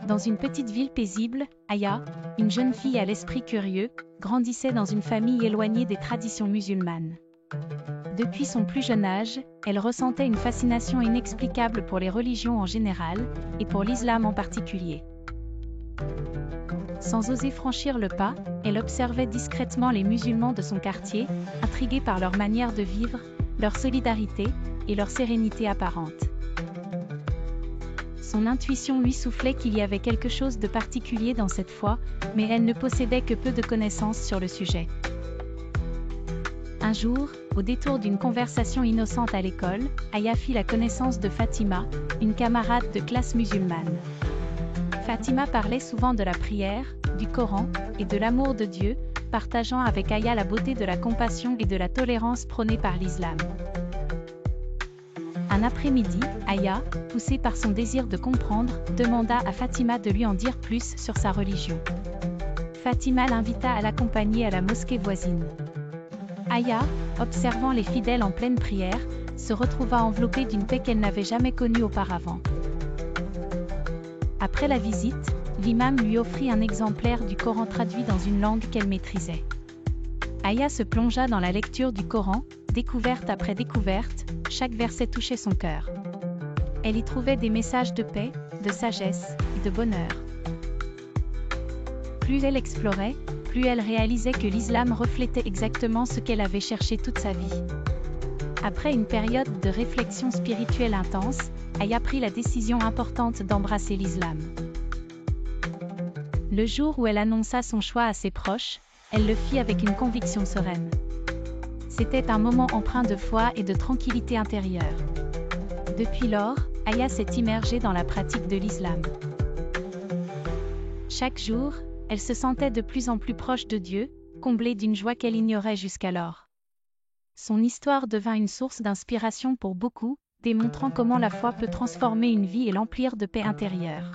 Dans une petite ville paisible, Aya, une jeune fille à l'esprit curieux, grandissait dans une famille éloignée des traditions musulmanes. Depuis son plus jeune âge, elle ressentait une fascination inexplicable pour les religions en général, et pour l'islam en particulier. Sans oser franchir le pas, elle observait discrètement les musulmans de son quartier, intriguée par leur manière de vivre, leur solidarité et leur sérénité apparente. Son intuition lui soufflait qu'il y avait quelque chose de particulier dans cette foi, mais elle ne possédait que peu de connaissances sur le sujet. Un jour, au détour d'une conversation innocente à l'école, Aya fit la connaissance de Fatima, une camarade de classe musulmane. Fatima parlait souvent de la prière, du Coran et de l'amour de Dieu, partageant avec Aya la beauté de la compassion et de la tolérance prônée par l'islam. Un après-midi, Aya, poussée par son désir de comprendre, demanda à Fatima de lui en dire plus sur sa religion. Fatima l'invita à l'accompagner à la mosquée voisine. Aya, observant les fidèles en pleine prière, se retrouva enveloppée d'une paix qu'elle n'avait jamais connue auparavant. Après la visite, l'imam lui offrit un exemplaire du Coran traduit dans une langue qu'elle maîtrisait. Aya se plongea dans la lecture du Coran, découverte après découverte, chaque verset touchait son cœur. Elle y trouvait des messages de paix, de sagesse et de bonheur. Plus elle explorait, plus elle réalisait que l'islam reflétait exactement ce qu'elle avait cherché toute sa vie. Après une période de réflexion spirituelle intense, Aya prit la décision importante d'embrasser l'islam. Le jour où elle annonça son choix à ses proches, elle le fit avec une conviction sereine. C'était un moment empreint de foi et de tranquillité intérieure. Depuis lors, Aya s'est immergée dans la pratique de l'islam. Chaque jour, elle se sentait de plus en plus proche de Dieu, comblée d'une joie qu'elle ignorait jusqu'alors. Son histoire devint une source d'inspiration pour beaucoup, démontrant comment la foi peut transformer une vie et l'emplir de paix intérieure.